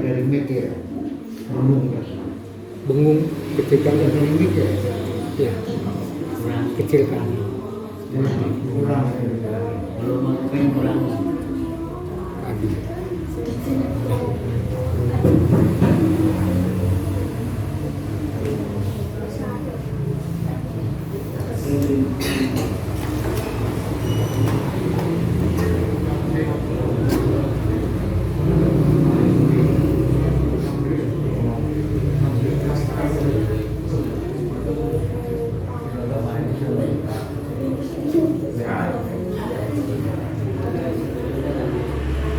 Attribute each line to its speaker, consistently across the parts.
Speaker 1: dari mic ya.
Speaker 2: Bengung, kecilkan
Speaker 1: Dari mic ya.
Speaker 2: ya, kecilkan.
Speaker 1: Kurang.
Speaker 3: Belum mungkin kurang.
Speaker 2: Aduh.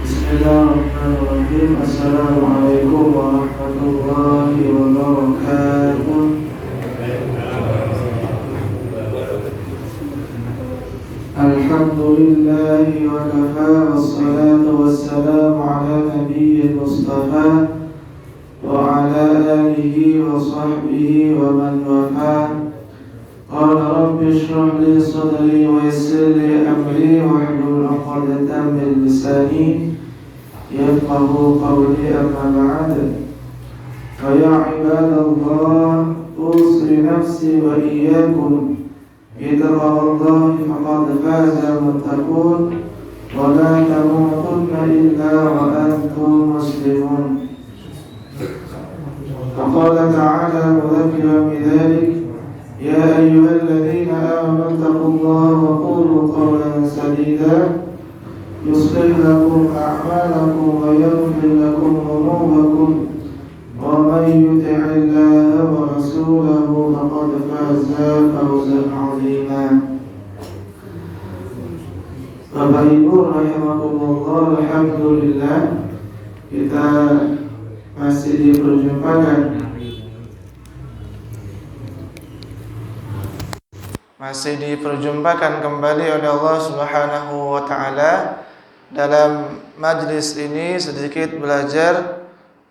Speaker 4: Bismillahirrahmanirrahim. Assalamualaikum warahmatullahi wabarakatuh. Alhamdulillahi wa kafa, wassalatu wassalamu ala nabiyyil mustafa wa ala alihi wa sahbihi wa man wafa. Qala rabbi shrah li sadri wa yassir li amri wahlul 'uqdatam min lisani yafqahu qawli, amma ba'd. Fa ya ibadallah, usri nafsi wa iyyakum bittaqwallahi faqad faza muttaqun wa la tamutunna illa wa antum muslimun. Faqala ta'ala mudhakkiran bidzalik: يا أيها الذين آمنوا اتقوا الله وقولوا قولا سديدا يصلح لكم أعمالكم ويغفر لكم ذنوبكم ومن يطع الله ورسوله فقد فاز فوزا عظيما. Bapak Ibu rahimakumullah, alhamdulillah kita masih diperjumpakan kembali oleh Allah Subhanahu wa taala dalam majlis ini, sedikit belajar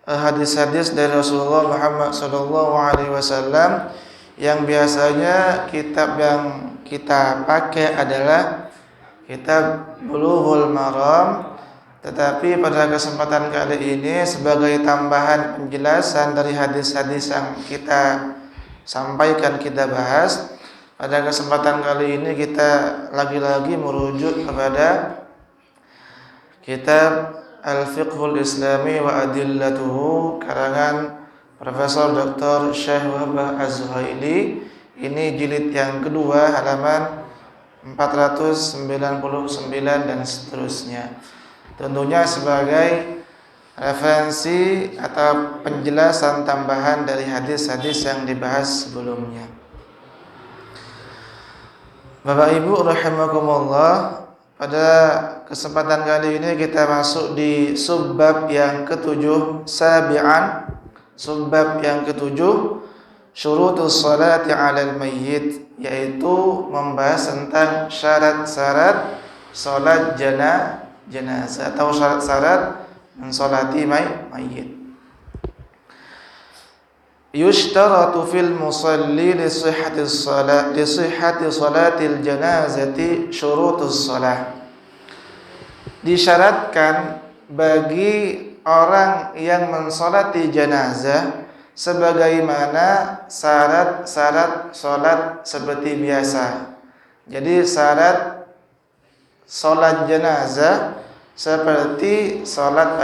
Speaker 4: hadis-hadis dari Rasulullah Muhammad sallallahu alaihi wasallam. Yang biasanya kitab yang kita pakai adalah kitab Bulughul Maram, tetapi pada kesempatan kali ini sebagai tambahan penjelasan dari hadis-hadis yang kita sampaikan, kita bahas, pada kesempatan kali ini kita lagi-lagi merujuk kepada kitab Al-Fiqhul Islami wa Adillatuhu karangan Profesor Dr. Syekh Wahbah Az-Zuhaili. Ini jilid yang kedua, halaman 499 dan seterusnya. Tentunya sebagai referensi atau penjelasan tambahan dari hadis-hadis yang dibahas sebelumnya. Bapak Ibu rahimakumullah, pada kesempatan kali ini kita masuk di subbab yang ketujuh, sabi'an, subbab yang ketujuh, syurutus salati 'alal mayyit, yaitu membahas tentang syarat-syarat salat jenazah atau syarat-syarat mensolati mayyit. Yushtaratu fil musalli li sihhati salatil janazati syurutus salah. Disyaratkan bagi orang yang mensolati jenazah sebagaimana syarat-syarat salat seperti biasa. Jadi syarat salat jenazah seperti salat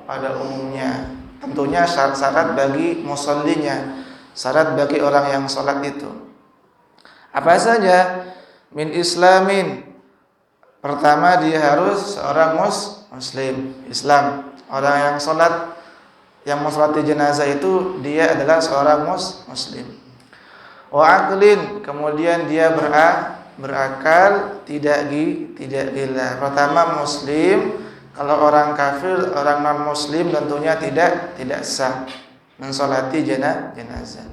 Speaker 4: pada umumnya. Tentunya syarat-syarat bagi musallinya, syarat bagi orang yang sholat itu. Apa saja? Min islamin. Pertama, dia harus seorang muslim, Islam. Orang yang sholat, yang mensolati jenazah itu dia adalah seorang muslim. Wa aqlin, kemudian dia berakal, tidak gila. Pertama muslim. Kalau orang kafir, orang non muslim tentunya tidak sah mensolati jenazah.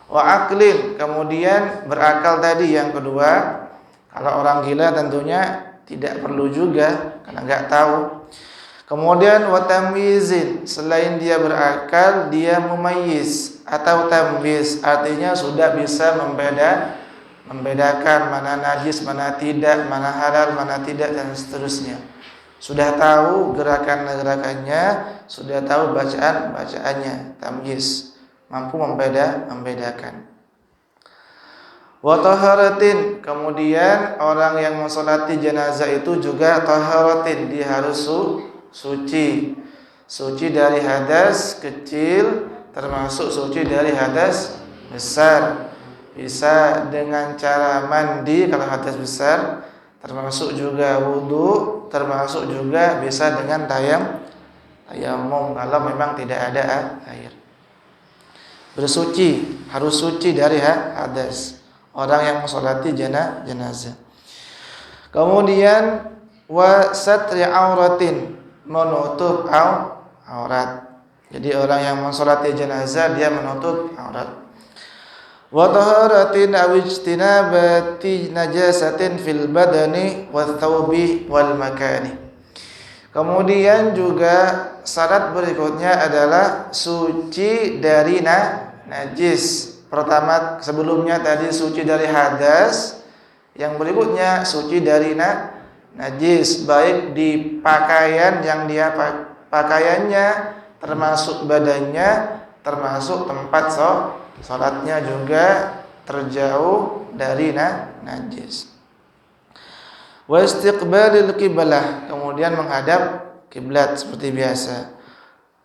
Speaker 4: Wa aqlin, kemudian berakal tadi yang kedua. Kalau orang gila tentunya tidak perlu juga karena enggak tahu. Kemudian wa tamyizin, selain dia berakal, dia mumayyiz atau tamyiz, artinya sudah bisa membedakan mana najis, mana tidak, mana halal, mana tidak, dan seterusnya. Sudah tahu gerakan-gerakannya, sudah tahu bacaan-bacaannya, tamyiz, mampu membedakan. Wa taharatin, kemudian orang yang mensolati jenazah itu juga taharatin, dia harus suci. Suci dari hadas kecil, termasuk suci dari hadas besar. Bisa dengan cara mandi kalau hadas besar, termasuk juga wudu, termasuk juga bisa dengan tayamum kalau memang tidak ada air. Bersuci, harus suci dari hadas orang yang mensolati jenazah. Kemudian wa satri auratin, menutup aurat. Jadi orang yang mensolati jenazah dia menutup aurat. Wa taharatin aw ijtinabati najasatin fil badani wath thawbi wal makani. Kemudian juga syarat berikutnya adalah suci dari najis. Pertama sebelumnya tadi suci dari hadas, yang berikutnya suci dari najis, baik di pakaian yang dia pakaiannya, termasuk badannya, termasuk tempat salatnya juga terjauh dari najis. Wa istiqbalil qiblah, kemudian menghadap kiblat seperti biasa,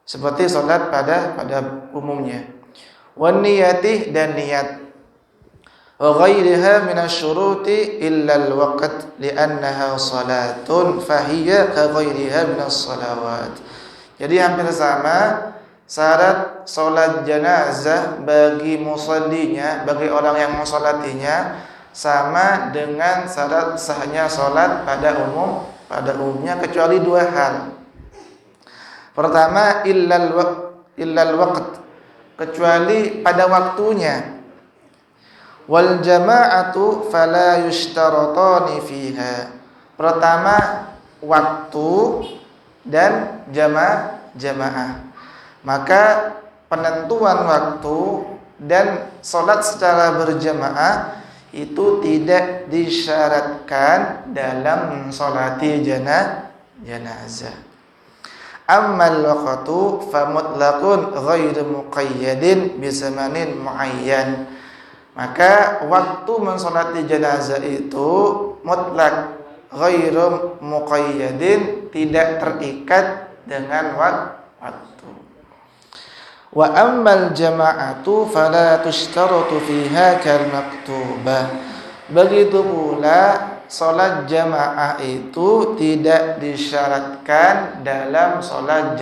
Speaker 4: seperti salat pada umumnya. Wan niyati, dan niat. Wa ghairiha minasyuruti illa al-waqt li'annaha salatun fahiya ka ghairiha minas salawat. Jadi hampir sama syarat salat jenazah bagi musallinya, bagi orang yang mensolatinya, sama dengan syarat sahnya salat pada umumnya, kecuali dua hal. Pertama, illal waqt, kecuali pada waktunya. Wal jama'atu fala yushtaratani fiha. Pertama, waktu dan jamaah. Maka penentuan waktu dan salat secara berjamaah itu tidak disyaratkan dalam mensolati jenazah. Ammal waqtu fa mutlaqun ghairu muqayyadin bi zamanin muayyan. Maka waktu mensolati jenazah itu mutlak, ghairu muqayyadin, tidak terikat dengan waktu. Wa ammal jama'atu fala tushtaratu fiha kal maktubah. Begitu pula salat jamaah itu tidak disyaratkan dalam salat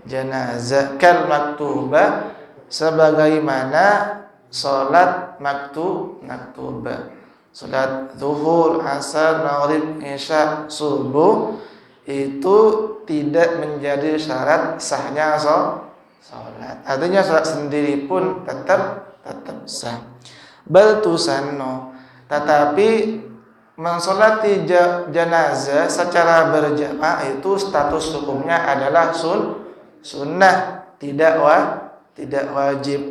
Speaker 4: jenazah kal maktubah, sebagaimana salat maktubah. Salat zuhur, asar, maghrib, isya, subuh itu tidak menjadi syarat sahnya salat. Artinya salat sendiri pun tetap sah. Bal tusanno, tetapi mensolati jenazah secara berjamaah itu status hukumnya adalah sunnah, tidak wajib.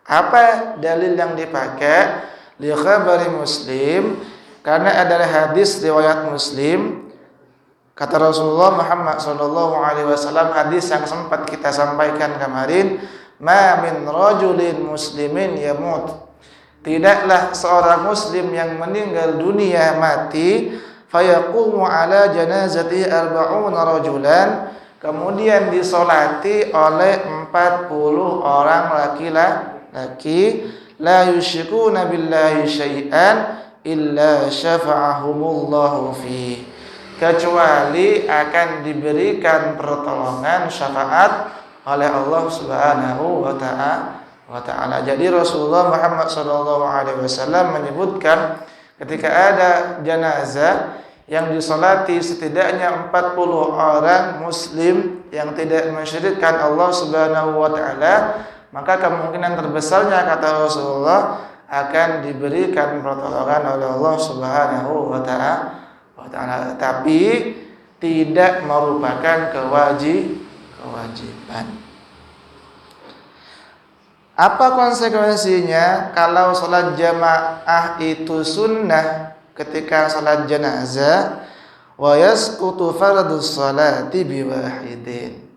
Speaker 4: Apa dalil yang dipakai? Li khabari Muslim, karena adalah hadis riwayat Muslim. Kata Rasulullah Muhammad SAW, hadis yang sempat kita sampaikan kemarin, ma min rajulin muslimin yamut, tidaklah seorang muslim yang meninggal dunia mati, fayaqumu ala janazati 40 rajulan, kemudian disolati oleh 40 orang laki-laki, la yusyrikuna billahi syai'an illa syafa'ahumullahu fihi, kecuali akan diberikan pertolongan syafaat oleh Allah Subhanahu wa ta'ala. Jadi Rasulullah Muhammad SAW menyebutkan ketika ada jenazah yang disolati setidaknya 40 orang muslim yang tidak mensyirikkan Allah Subhanahu wa ta'ala, maka kemungkinan terbesarnya, kata Rasulullah, akan diberikan pertolongan oleh Allah Subhanahu wa ta'ala, tapi tidak merupakan kewajiban. Apa konsekuensinya kalau sholat jamaah itu sunnah ketika sholat jenazah? wa yasqutu fardhus salati biwahidin.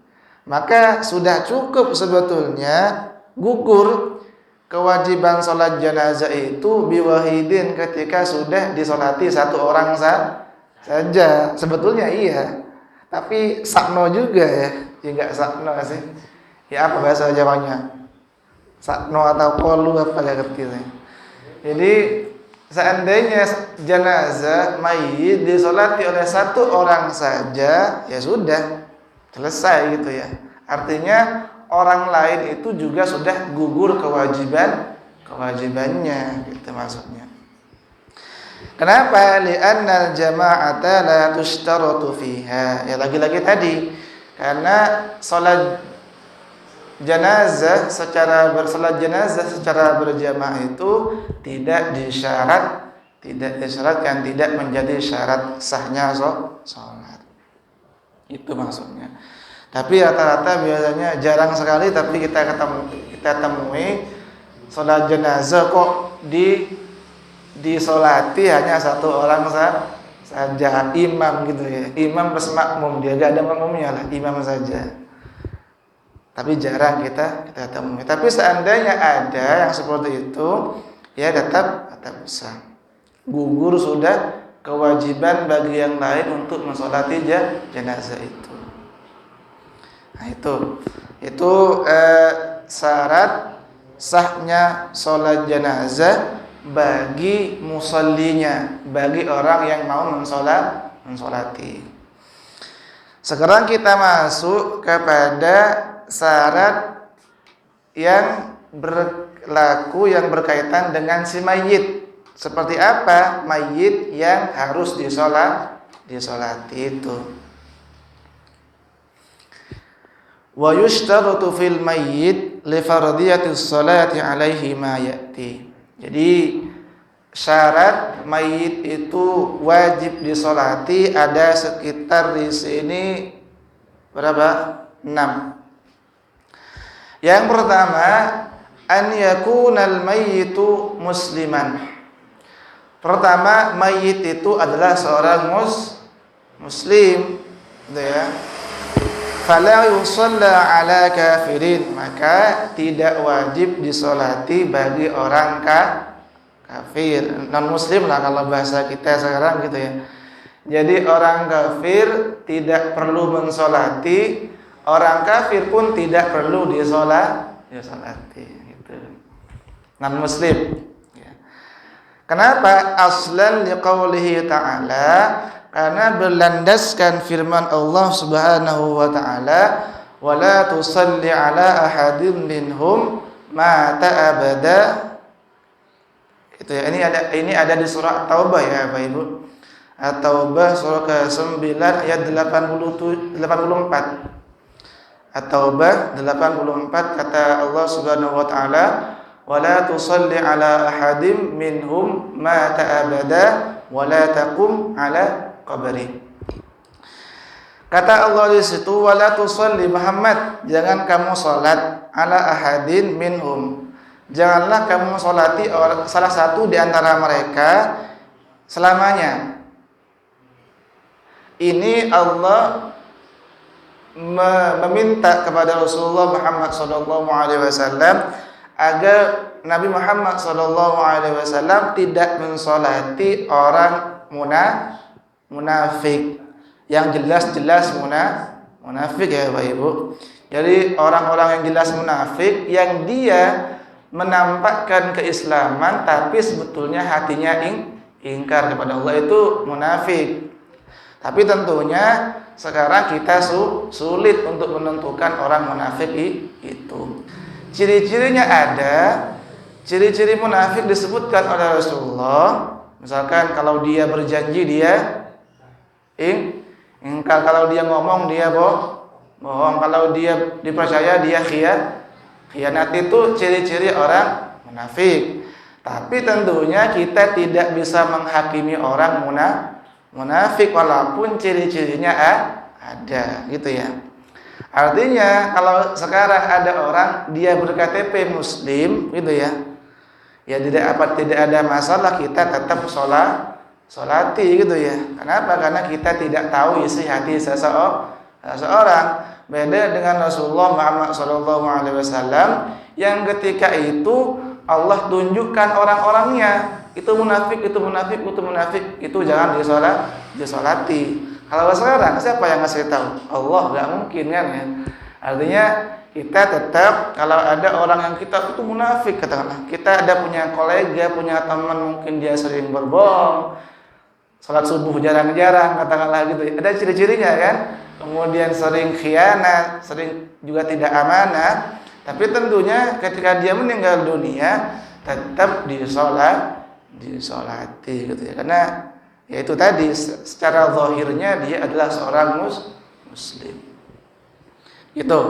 Speaker 4: Maka sudah cukup sebetulnya gugur kewajiban sholat jenazah itu biwahidin ketika sudah disolati satu orang saja. Sebetulnya iya, tapi sakno juga ya. Ya enggak sakno sih. Ya apa bahasa Jawanya? Sakno atau kolu apa enggak ngerti saya. Jadi seandainya jenazah mayit disolati oleh satu orang saja, ya sudah selesai gitu ya. Artinya orang lain itu juga sudah gugur kewajibannya gitu maksudnya. Kenapa? Li'annal jama'ata la tushtaratu fiha. Ya lagi-lagi tadi karena salat jenazah secara berjamaah itu tidak disyaratkan, tidak menjadi syarat sahnya salat. Itu maksudnya. Tapi rata-rata biasanya jarang sekali tapi kita temui salat jenazah kok disolati hanya satu orang saja, imam gitu ya. Imam plus makmum, dia enggak ada makmumnya lah, imam saja. Tapi jarang kita temui. Tapi seandainya ada yang seperti itu, ya tetap sah. Gugur sudah kewajiban bagi yang lain untuk mensolati jenazah itu. Nah itu syarat sahnya sholat jenazah bagi musallinya, bagi orang yang mau mensolati. Sekarang kita masuk kepada syarat yang berlaku yang berkaitan dengan si mayit. Seperti apa mayit yang harus disolati itu? Wa yushtaratu fil mayyit li fardiyatis salati alaihi ma ya'ti. Jadi syarat mayit itu wajib disolati ada sekitar di sini berapa? 6. Yang pertama, an yakunal mayyitu musliman. Pertama, mayit itu adalah seorang muslim, gitu ya. Fala yusalla ala kafirin, maka tidak wajib disolati bagi orang kafir, non muslim lah kalau bahasa kita sekarang gitu ya. Jadi orang kafir tidak perlu mensolati, orang kafir pun tidak perlu disolati gitu. Non muslim. Ya. Kenapa? Aslan liqaulihi ta'ala, karena berlandaskan firman Allah Subhanahu wa taala, wala tusalli ala ahadin minhum mata abada. Itu ya, ini ada di surah Taubah ya Bapak Ibu. At-Taubah surah ke-9 ayat 84. At-Taubah 84 kata Allah Subhanahu wa taala, wala tusalli ala ahadim minhum mata abada wala taqum ala qabri. Kata Allah di situ, wala tusalli Muhammad, jangan kamu salat ala ahadin minhum. Janganlah kamu salati salah satu di antara mereka selamanya. Ini Allah meminta kepada Rasulullah Muhammad SAW agar Nabi Muhammad SAW tidak mensolati orang munafik yang jelas-jelas munafik ya Bapak Ibu. Jadi orang-orang yang jelas munafik yang dia menampakkan keislaman tapi sebetulnya hatinya ingkar kepada Allah, itu munafik. Tapi tentunya sekarang kita sulit untuk menentukan orang munafik itu. Ciri-cirinya ada. Ciri-ciri munafik disebutkan oleh Rasulullah. Misalkan kalau dia berjanji dia ingkar, kalau dia ngomong dia bohong, kalau dia dipercaya dia khianat. Itu ciri-ciri orang munafik. Tapi tentunya kita tidak bisa menghakimi orang munafik walaupun ciri-cirinya ada, gitu ya. Artinya kalau sekarang ada orang dia berKTP muslim, gitu ya. Ya tidak ada masalah, kita tetap solati gitu ya. Kenapa? Karena kita tidak tahu isi hati seseorang. Beda dengan Rasulullah Muhammad SAW yang ketika itu Allah tunjukkan orang-orangnya. Itu munafik, itu munafik, itu munafik. Itu jangan disolati. Kalau sekarang siapa yang ngasih tahu? Allah, nggak mungkin kan ya. Artinya kita tetap kalau ada orang yang kita itu munafik katakanlah. Kita ada punya kolega, punya teman mungkin dia sering berbohong. Salat subuh jarang-jarang katakanlah gitu. Ada ciri-cirinya kan? Kemudian sering khianat, sering juga tidak amanah. Tapi tentunya ketika dia meninggal dunia tetap disolati gitu ya. Karena ya itu tadi secara zahirnya dia adalah seorang muslim. Gitu.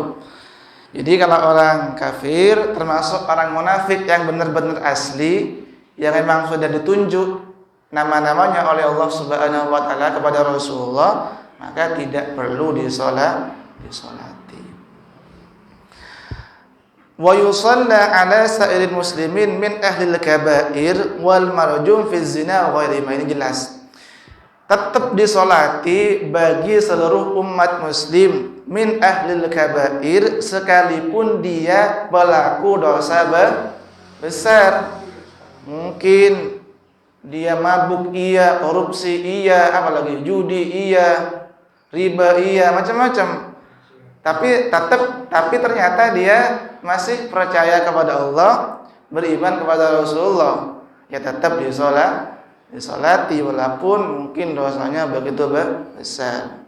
Speaker 4: Jadi kalau orang kafir termasuk orang munafik yang benar-benar asli yang memang sudah ditunjuk nama-namanya oleh Allah Subhanahu wa taala kepada Rasulullah, maka tidak perlu disolati. Wa yusalla ala sa'iril muslimin min ahlil kaba'ir wal marjum fi zina wa ghairi ma. Ini jelas. Tetap disolati bagi seluruh umat muslim min ahlil kaba'ir sekalipun dia pelaku dosa besar. Mungkin dia mabuk iya, korupsi iya, apalagi judi iya, riba iya, macam-macam. Tapi ternyata dia masih percaya kepada Allah, beriman kepada Rasulullah. Ya tetap disolati walaupun mungkin dosanya begitu besar.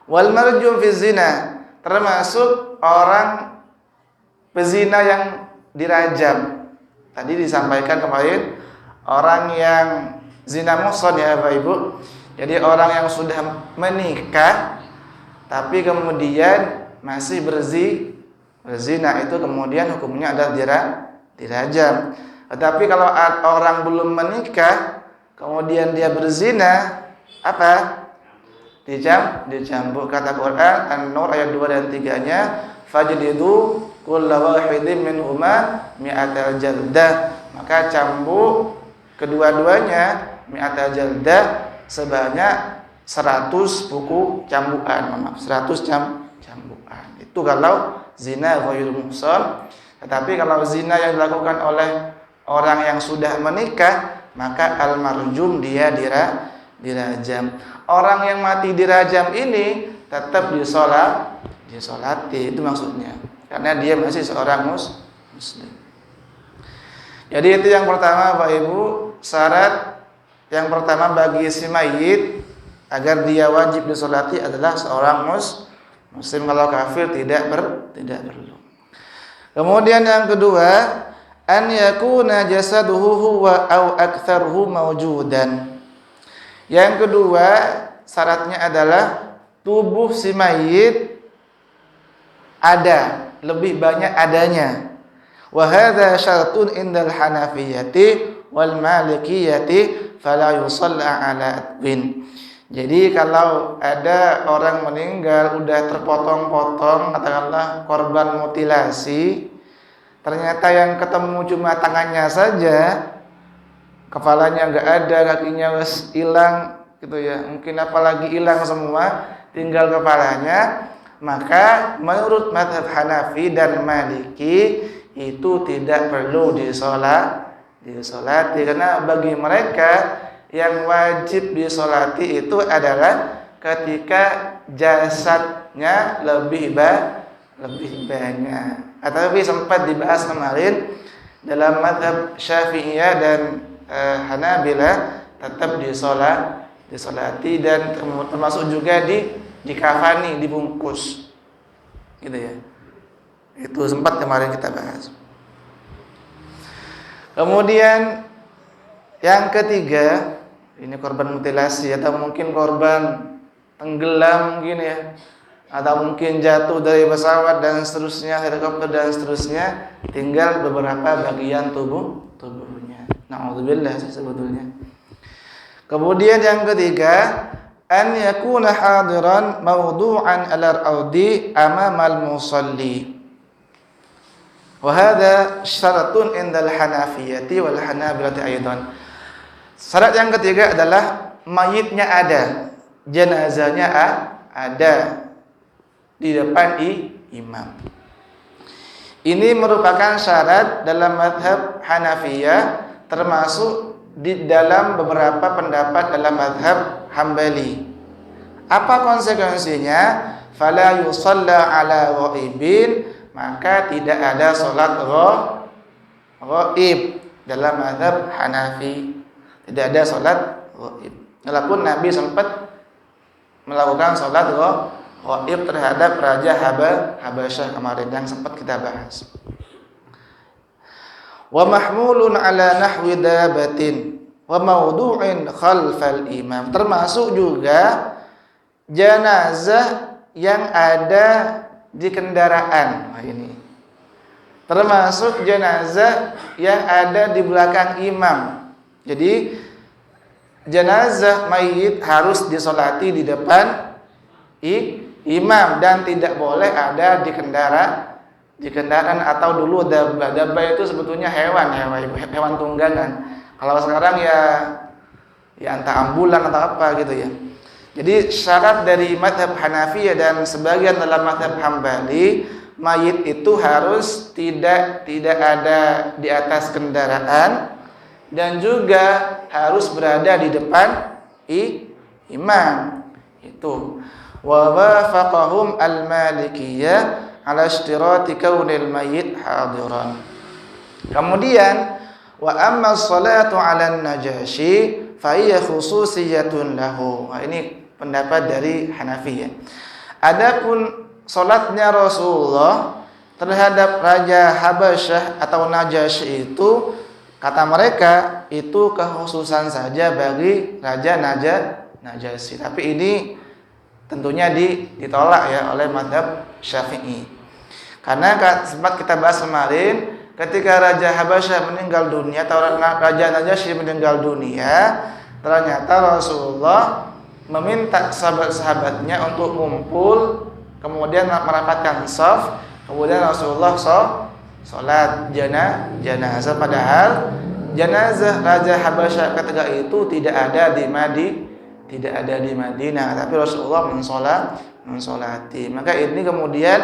Speaker 4: Wal marjum fi zina, termasuk orang pezina yang dirajam. Tadi disampaikan kemarin orang yang zina muhsan ya Bapak Ibu. Jadi orang yang sudah menikah tapi kemudian masih berzina itu kemudian hukumnya adalah dirajam. Tetapi kalau orang belum menikah kemudian dia berzina, apa? Dicambuk. Kata Quran An-Nur ayat 2 dan 3-nya, fajlidu kulla wahidin minhuma mi'atal jaldah. Maka cambuk kedua-duanya mi'atal jaldah sebanyak 100 buku cambukan. 100 cambukan. Itu kalau zina ghairul muhsan. Tetapi kalau zina yang dilakukan oleh orang yang sudah menikah, maka al-marjum dia dirajam. Orang yang mati dirajam ini tetap disolati, itu maksudnya. Karena dia masih seorang muslim. Jadi itu yang pertama Bapak Ibu, syarat yang pertama bagi si mayit agar dia wajib disolati adalah seorang muslim. Kalau kafir tidak perlu. Kemudian yang kedua, an yakuna jasaduhu huwa au aktsaruhu mawjudan. Yang kedua, syaratnya adalah tubuh si mayit ada, lebih banyak adanya. Wa hadza syartun indal Hanafiyyati wal Malikiyati fala yusalla ala atbin. Jadi kalau ada orang meninggal udah terpotong-potong, katakanlah korban mutilasi, ternyata yang ketemu cuma tangannya saja, kepalanya enggak ada, kakinya wis hilang gitu ya. Mungkin apalagi hilang semua, tinggal kepalanya, maka menurut mazhab Hanafi dan Maliki itu tidak perlu disolati karena bagi mereka yang wajib disolati itu adalah ketika jasadnya lebih banyak. Tapi sempat dibahas kemarin dalam mazhab Syafi'iyah dan Hanabila tetap disolati dan termasuk juga dikafani, dibungkus, gitu ya. Itu sempat kemarin kita bahas. Kemudian yang ketiga, ini korban mutilasi atau mungkin korban tenggelam mungkin ya, atau mungkin jatuh dari pesawat dan seterusnya, helikopter dan seterusnya, tinggal beberapa bagian tubuhnya. Na'udzubillah sebetulnya. Kemudian yang ketiga, an yakuna hadiran mawdu'an al-ardi amamal musalli. Wa hadha syaratun indal Hanafiyyati wal Hanabilati aidan. Syarat yang ketiga adalah mayitnya ada, jenazahnya ada di depan imam. Ini merupakan syarat dalam mazhab Hanafiyah, termasuk di dalam beberapa pendapat dalam mazhab Hambali. Apa konsekuensinya? Fala yusalla ala ghaibin, maka tidak ada salat ghaib dalam mazhab Hanafi. Tidak ada salat ghaib. Walaupun Nabi sempat melakukan salat ghaib terhadap Raja Habasyah kemarin yang sempat kita bahas. Wa mahmulun ala nahwi dabatin wa mawdu'in khalfal imam. Termasuk juga jenazah yang ada di kendaraan. Nah, ini termasuk jenazah yang ada di belakang imam. Jadi jenazah mayit harus disolati di depan imam dan tidak boleh ada di kendaraan atau dulu dabba itu sebetulnya hewan tunggangan. Kalau sekarang ya entah ambulan atau apa gitu ya. Jadi syarat dari mazhab Hanafiyah dan sebagian dalam mazhab Hambali, mayit itu harus tidak ada di atas kendaraan dan juga harus berada di depan imam. Itu. Wa wafaqahum al-Malikiyah ala ishtirati kaunil mayyit hadiran. Kemudian wa amma sholatu 'alan najashi fa hiya khususiyatun lahu. Nah, ini pendapat dari Hanafiyah. Adapun salatnya Rasulullah terhadap Raja Habasyah atau Najasyi itu, kata mereka itu kekhususan saja bagi Raja Najasyi. Tapi ini tentunya ditolak ya oleh mazhab Syafi'i. Karena sempat kita bahas kemarin, ketika Raja Habasyah meninggal dunia atau Raja Najasyi meninggal dunia, ternyata Rasulullah meminta sahabat-sahabatnya untuk ngumpul, kemudian merapatkan shaf, kemudian Rasulullah sholat jenazah. Padahal jenazah Raja Habasyah ketika itu tidak ada di Madinah, tapi Rasulullah mensolati. Maka ini kemudian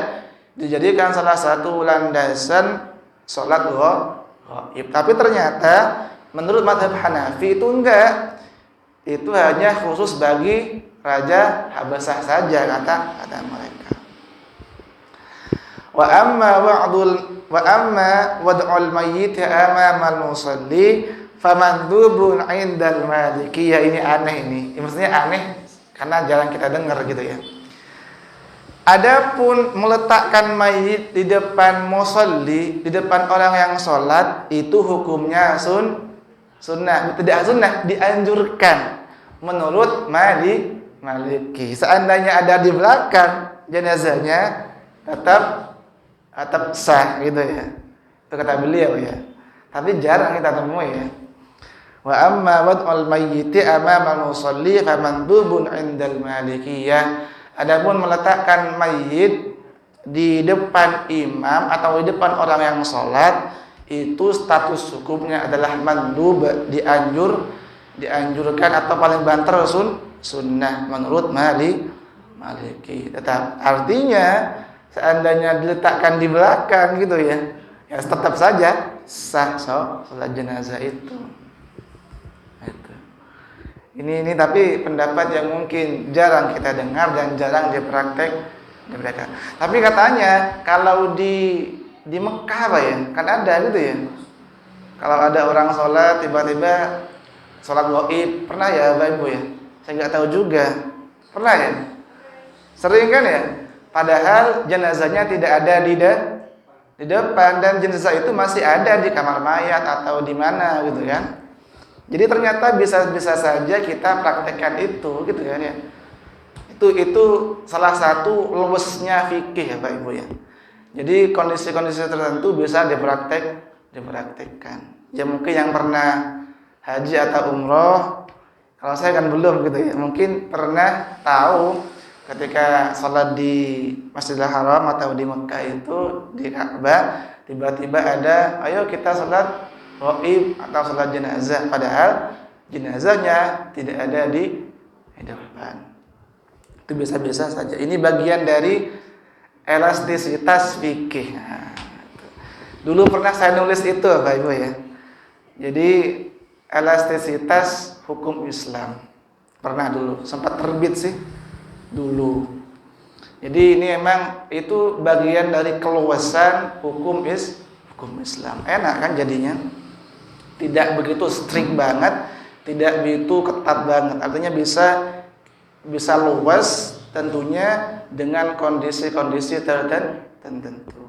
Speaker 4: dijadikan salah satu landasan sholat ghaib. Tapi ternyata menurut mazhab Hanafi itu enggak. Itu hanya khusus bagi Raja Habasyah saja, kata mereka. Wa amma wad'ul mayyit amama al-musalli famandubun 'indal Malikiyah. Ini aneh ini. Maksudnya aneh karena jarang kita dengar gitu ya. Adapun meletakkan mayit di depan musalli, di depan orang yang sholat, itu hukumnya sunnah, tidak sunnah, dianjurkan menurut Maliki. Seandainya ada di belakang jenazahnya tetap sah gitu ya. Itu kata beliau ya. Tapi jarang kita temui ya. Wa amma wad'ul mayyiti amama al-musalli famandubun 'indal Malikiyah. Adapun meletakkan mayit di depan imam atau di depan orang yang sholat, itu status hukumnya adalah mandub, dianjurkan atau paling banter sunnah menurut Maliki. Tetap artinya seandainya diletakkan di belakang gitu ya tetap saja sah sholat jenazah itu. Ini tapi pendapat yang mungkin jarang kita dengar dan jarang dipraktek. Tapi katanya kalau di Mekah apa ya, kan ada gitu ya. Kalau ada orang sholat tiba-tiba sholat ghaib, pernah ya Bapak Ibu ya? Saya nggak tahu juga. Pernah ya? Sering kan ya? Padahal jenazahnya tidak ada di depan dan jenazah itu masih ada di kamar mayat atau di mana gitu kan. Jadi ternyata bisa saja kita praktekkan itu gitu kan ya. Itu salah satu luwesnya fikih ya Pak Ibu ya. Jadi kondisi-kondisi tertentu bisa dipraktekkan. Ya mungkin yang pernah haji atau umroh, kalau saya kan belum gitu ya. Mungkin pernah tahu ketika sholat di Masjidil Haram atau di Mekah itu di Ka'bah, tiba-tiba ada, ayo kita sholat ghaib atau sholat jenazah. Padahal jenazahnya tidak ada di depan. Itu bisa-bisa saja. Ini bagian dari elastisitas fikih. Nah, dulu pernah saya nulis itu Bapak Ibu ya. Jadi elastisitas hukum Islam. Pernah dulu, sempat terbit sih dulu. Jadi ini emang itu bagian dari keluasan hukum Islam. Enak kan jadinya? Tidak begitu strict banget, tidak begitu ketat banget. Artinya bisa luas tentunya dengan kondisi-kondisi tertentu.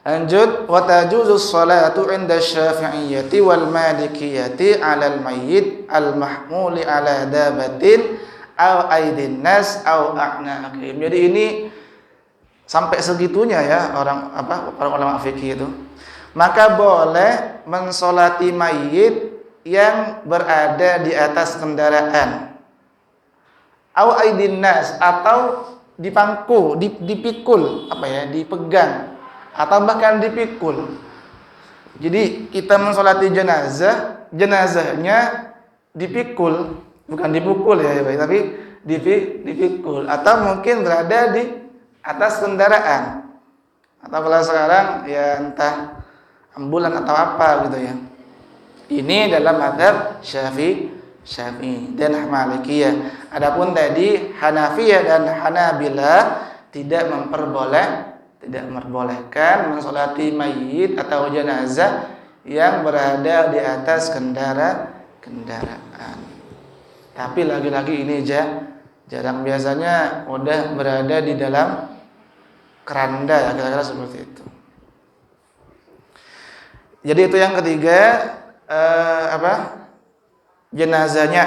Speaker 4: Lanjut, wa tajuzus salatu 'inda Syafi'iyyati wal Malikiyyati 'alal mayyit al-mahmuli 'ala dabatin aw aidin nas aw a'naqihim. Jadi ini sampai segitunya ya para ulama fikih itu. Maka boleh mensolati mayit yang berada di atas kendaraan. Aw aidin nas, atau dipangku, dipikul, dipegang, atau bahkan dipikul. Jadi kita mensolati jenazahnya dipikul, bukan dipukul ya, tapi dipikul, atau mungkin berada di atas kendaraan, atau kalau sekarang ya entah ambulan atau apa gitu ya. Ini dalam mazhab Syafi'i dan Malikiyah. Adapun tadi Hanafiyah dan Hanabilah tidak memperbolehkan mensolati mayit atau jenazah yang berada di atas kendaraan. Tapi lagi-lagi ini jarang, biasanya udah berada di dalam keranda ya, kira-kira seperti itu. Jadi itu yang ketiga, jenazahnya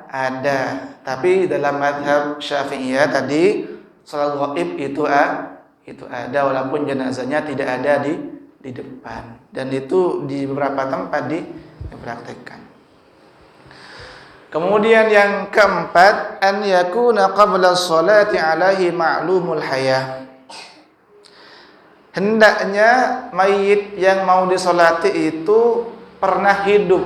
Speaker 4: ada, tapi dalam mazhab Syafi'iyah tadi salat ghaib itu ada walaupun jenazahnya tidak ada di depan, dan itu di beberapa tempat dipraktikkan. Kemudian yang keempat, an yakuna qabla sholati alaihi ma'lumul hayah. Hendaknya mayit yang mau disolati itu pernah hidup.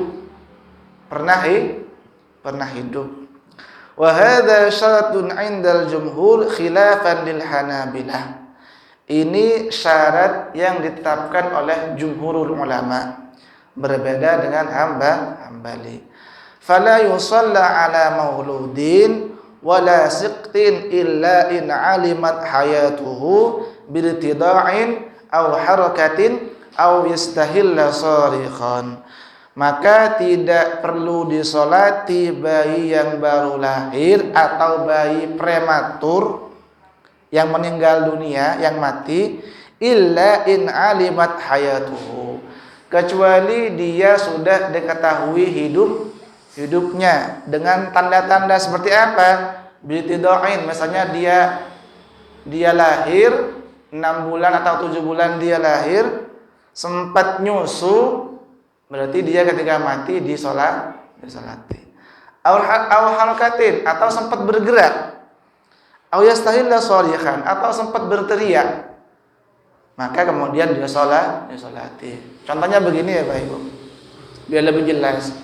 Speaker 4: Wa hadza syaratun 'indal jumhur khilafan lil Hanabilah. Ini syarat yang ditetapkan oleh jumhurul ulama, berbeda dengan Hambali. Fala yusalla ala mauludin wala siqtin illa in alimat hayatuhu birtida'in aw harakatin aw yastahilla sarikhan. Maka tidak perlu disolati bayi yang baru lahir atau bayi prematur yang meninggal dunia, yang mati, illa in alimat hayatuhu, kecuali dia sudah diketahui hidupnya dengan tanda-tanda seperti apa? Bitidoin, misalnya dia lahir 6 bulan atau 7 bulan dia lahir, sempat nyusu, berarti dia ketika mati disolati. Aw harakatin, atau sempat bergerak. Aw yastahilla sharihan, atau sempat berteriak. Maka kemudian dia disolati. Contohnya begini ya Pak Ibu, biar lebih jelas.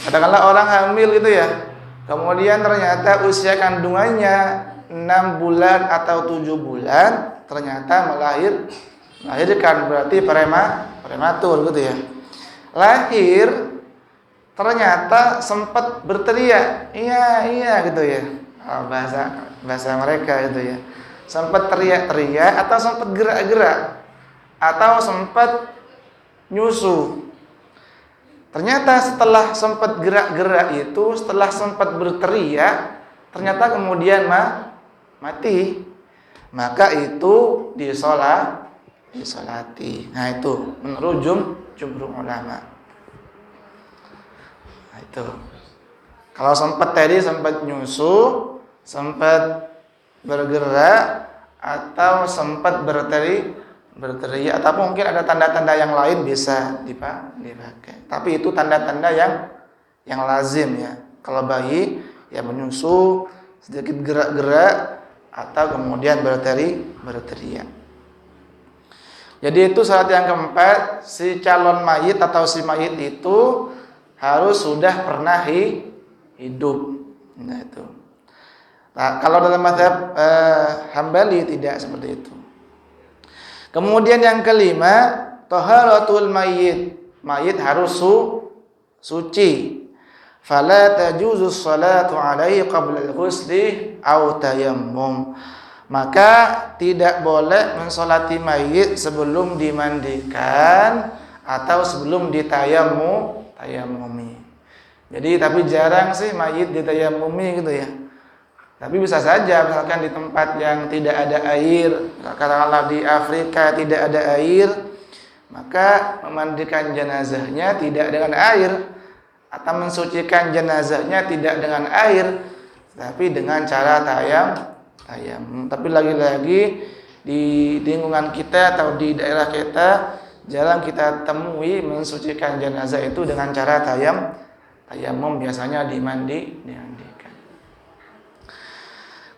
Speaker 4: Katakanlah orang hamil itu ya, kemudian ternyata usia kandungannya 6 bulan atau 7 bulan, ternyata melahirkan, berarti prematur gitu ya. Lahir ternyata sempat berteriak, iya gitu ya, bahasa mereka gitu ya, sempat teriak-teriak atau sempat gerak-gerak atau sempat nyusu. Ternyata setelah sempat gerak-gerak itu, setelah sempat berteriak, ternyata kemudian mati, maka itu disolati. Nah itu menurut jumhur ulama. Nah itu. Kalau sempat nyusu, sempat bergerak, atau sempat berteriak, atau mungkin ada tanda-tanda yang lain bisa dipakai. Tapi itu tanda-tanda yang lazim ya. Kalau bayi ya menyusu, sedikit gerak-gerak, atau kemudian berteriak. Jadi itu syarat yang keempat, si calon mayit atau si mayit itu harus sudah pernah hidup. Nah itu. Nah, kalau dalam mazhab Hambali tidak seperti itu. Kemudian yang kelima, taharatul mayyit. Mayit harus suci. Fala tajuzu sholatu alaihi qabla al-ghusli aw tayammum. Maka tidak boleh mensolati mayit sebelum dimandikan atau sebelum ditayamumi. Jadi tapi jarang sih mayit ditayamumi gitu ya. Tapi bisa saja misalkan di tempat yang tidak ada air, katakanlah di Afrika tidak ada air, maka memandikan jenazahnya tidak dengan air atau mensucikan jenazahnya tidak dengan air, tapi dengan cara tayamum. Tapi lagi-lagi di lingkungan kita atau di daerah kita jarang kita temui mensucikan jenazah itu dengan cara tayamum, biasanya dimandikan.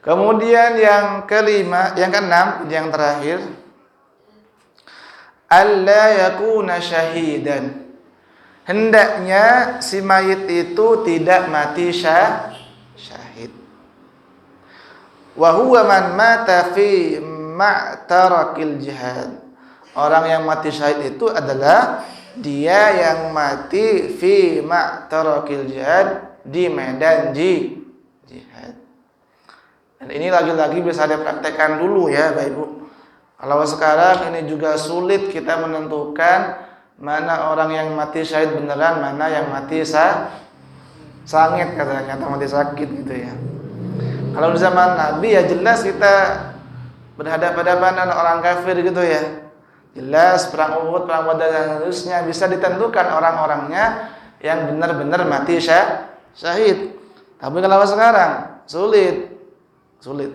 Speaker 4: Kemudian yang keenam, yang terakhir, alla yakuna syahidan. Hendaknya si mayit itu tidak mati syahid. Wa huwa man mata fi ma'tarakil jihad. Orang yang mati syahid itu adalah dia yang mati fi ma'tarakil jihad, di medan jihad. Dan ini lagi-lagi bisa dipraktekkan dulu ya Bapak Ibu. Kalau sekarang ini juga sulit kita menentukan mana orang yang mati syahid beneran, mana yang mati sangit katanya, atau mati sakit gitu ya. Kalau di zaman Nabi ya jelas kita berhadapan-hadapan dengan orang kafir gitu ya. Jelas perang Uhud, perang Badar dan seterusnya bisa ditentukan orang-orangnya yang benar-benar mati syahid. Tapi kalau sekarang sulit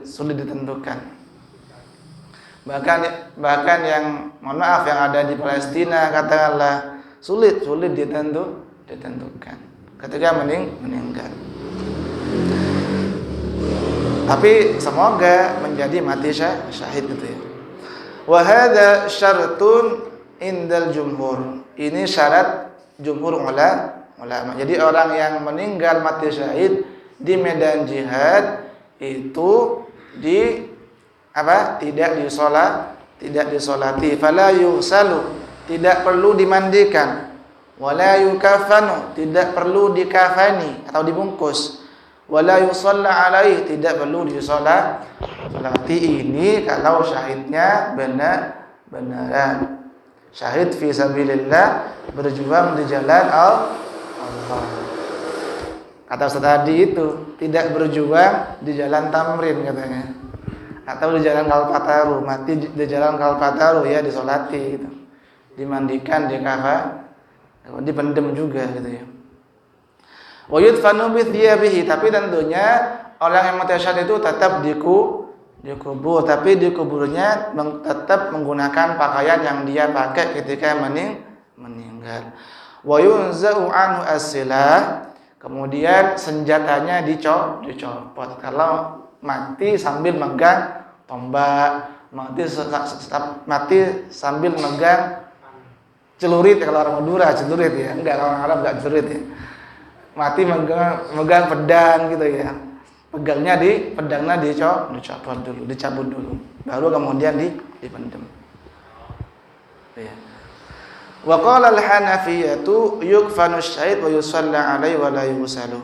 Speaker 4: ditentukan. Bahkan yang mohon maaf yang ada di Palestina katakanlah sulit ditentukan ketika meninggal. Tapi semoga menjadi mati syahid gitu ya. Wa hadza syartun indal jumhur. Ini syarat jumhur ulama. Jadi orang yang meninggal mati syahid di medan jihad itu tidak disolati, fala yusalu, tidak perlu dimandikan, wala yukafanu, tidak perlu dikafani atau dibungkus, wala yusalla alaihi, tidak perlu disolati. Ini kalau syahidnya benar-benaran syahid fi sabilillah, berjuang di jalan Allah. Kata Ustaz tadi itu tidak berjuang di jalan Tamrin katanya, atau di jalan Kalpataru, mati di jalan Kalpataru ya disolati gitu, dimandikan, dikafan, dipendem juga gitu ya. Wa yudfanu bi thiyabihi, tapi tentunya orang yang mati syahid itu tetap dikubur, tapi dikuburnya tetap menggunakan pakaian yang dia pakai ketika meninggal. Wa yunza'u anhu as-silah, kemudian senjatanya dicopot. Kalau mati sambil megang tombak, mati sambil megang celurit, kalau orang Madura celurit ya, enggak, orang Arab enggak celurit ya. Mati megang pedang gitu ya. Pedangnya dicabut dulu, baru kemudian dipendem. Ya. Wa qala al-Hanafiyatu yukfanu syahid wa yusalla alaihi wa la yusalu.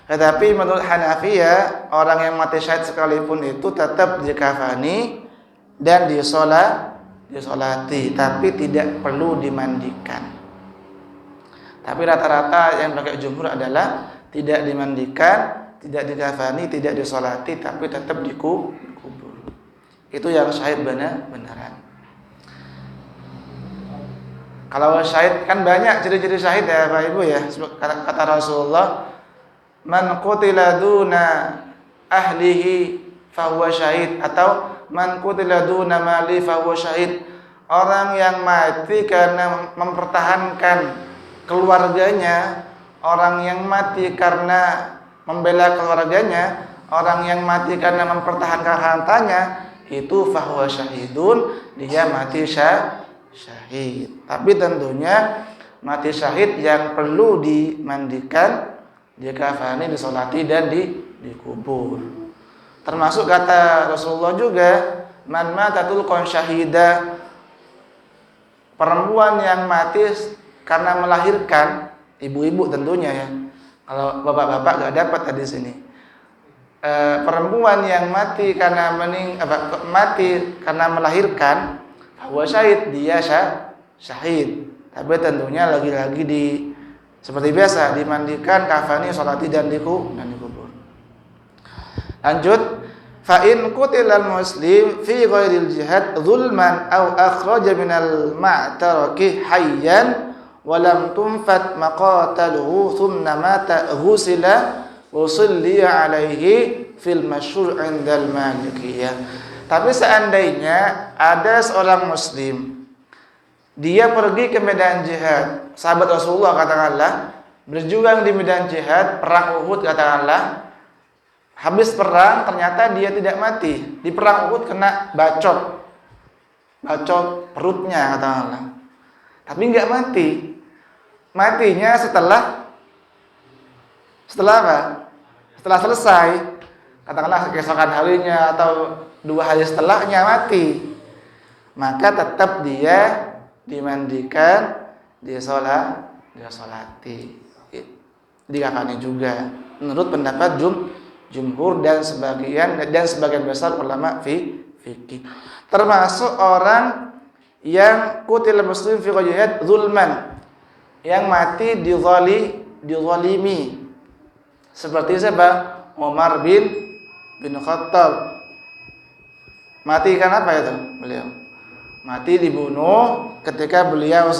Speaker 4: Tetapi menurut Hanafiyah, orang yang mati syahid sekalipun itu tetap dikafani dan disolati, tapi tidak perlu dimandikan. Tapi rata-rata yang pakai jumhur adalah tidak dimandikan, tidak dikafani, tidak disolati, tapi tetap dikubur. Itu yang syahid benaran. Kalau syahid kan banyak ciri-ciri syahid ya Bapak Ibu ya. Kata Rasulullah, man qutila duna ahlihi fahuwa syahid, atau man qutila duna mali fahuwa syahid. Orang yang mati karena mempertahankan keluarganya, orang yang mati karena membela keluarganya, orang yang mati karena mempertahankan hartanya, itu fahuwa syahidun, dia mati syahid. Tapi tentunya mati syahid yang perlu dimandikan, dikafani, disolati dan dikubur. Termasuk kata Rasulullah juga, man matatul kon syahida, perempuan yang mati karena melahirkan, ibu-ibu tentunya ya. Kalau bapak-bapak gak dapat tadi sini. Perempuan yang mati karena mati karena melahirkan, bahwa syahid, dia syahid. Tapi tentunya lagi-lagi seperti biasa dimandikan, kafani, sholati dan dikubur. Lanjut, fa in qutilal muslim fi ghairil jihad zulman aw akhraja minal ma'taraki hayyan wa lam tunfat maqataluhu thumma mata ghusila wa salli alaihi fil masyhur 'indal Malikiyah. Tapi seandainya ada seorang muslim, dia pergi ke medan jihad, sahabat Rasulullah katakanlah, berjuang di medan jihad, perang Uhud katakanlah, habis perang ternyata dia tidak mati, di perang Uhud kena bacok perutnya katakanlah, tapi nggak mati. Matinya setelah apa? Setelah selesai, katakanlah keesokan harinya atau 2 hari setelahnya mati, maka tetap dia dimandikan, disolati, dikafani juga. Menurut pendapat jumhur dan sebagian besar ulama fikih. Termasuk orang yang kutil muslim fi qajiyat zulman, yang mati dizalimi. Seperti siapa? Umar bin Khattab. Mati karena apa itu beliau? Mati dibunuh ketika beliau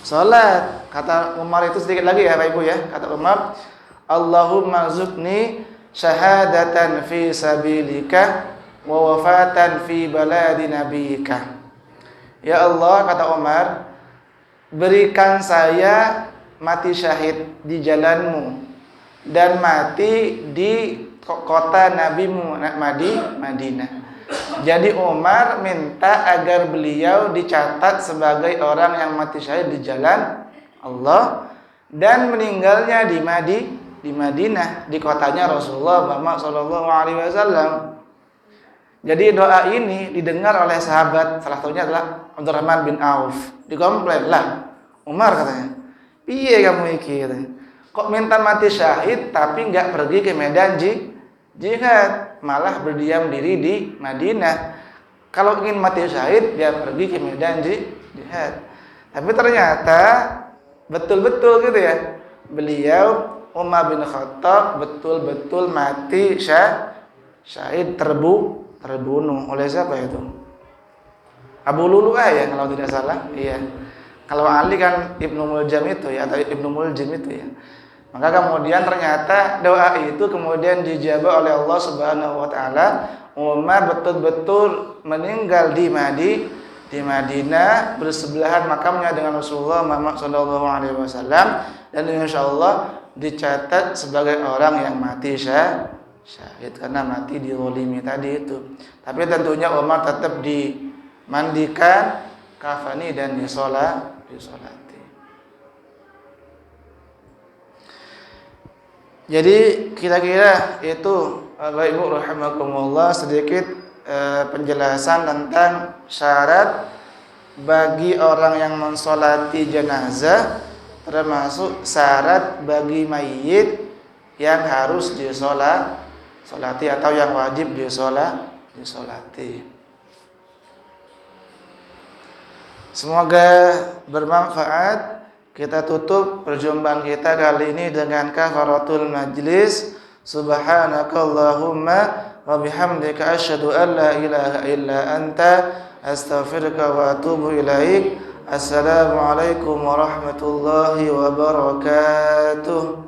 Speaker 4: salat. Kata Umar itu sedikit lagi ya Bapak Ibu ya. Kata Umar, Allahumma zukni syahadatan fi sabilika wa wafatan fi baladi nabiyika. Ya Allah, kata Umar, berikan saya mati syahid di jalanmu dan mati di kota nabimu Madinah. Jadi Umar minta agar beliau dicatat sebagai orang yang mati syahid di jalan Allah dan meninggalnya di Madinah, di kotanya Rasulullah Muhammad SAW. Jadi doa ini didengar oleh sahabat, salah satunya adalah Abdurrahman bin Auf. Dikomplain lah, Umar katanya, piye kamu iki? Kok minta mati syahid tapi nggak pergi ke medan jihad, malah berdiam diri di Madinah. Kalau ingin mati syahid, dia pergi ke medan jihad. Tapi ternyata betul-betul gitu ya, beliau Umar bin Khattab betul-betul mati syahid, terbunuh oleh siapa itu? Abu Lulu'ah ya kalau tidak salah. Iya. Kalau Ali kan Ibnu Muljam itu ya, atau Ibnu Muljim itu ya. Maka kemudian ternyata doa itu kemudian dijawab oleh Allah Subhanahu wa taala. Umar betul-betul meninggal di Madinah, bersebelahan makamnya dengan Rasulullah Muhammad SAW, dan insyaallah dicatat sebagai orang yang mati syahid karena mati dizalimi tadi itu. Tapi tentunya Umar tetap dimandikan, kafani dan disolati. Jadi kira-kira itu Bapak Ibu rahimakumullah sedikit penjelasan tentang syarat bagi orang yang mensolati jenazah, termasuk syarat bagi mayit yang harus disolati atau yang wajib disolati. Semoga bermanfaat. Kita tutup perjumpaan kita kali ini dengan kafaratul majlis. Subhanakallahumma wa bihamdika asyhadu an la ilaha illa anta astaghfiruka wa atubu ilaik. Assalamualaikum warahmatullahi wabarakatuh.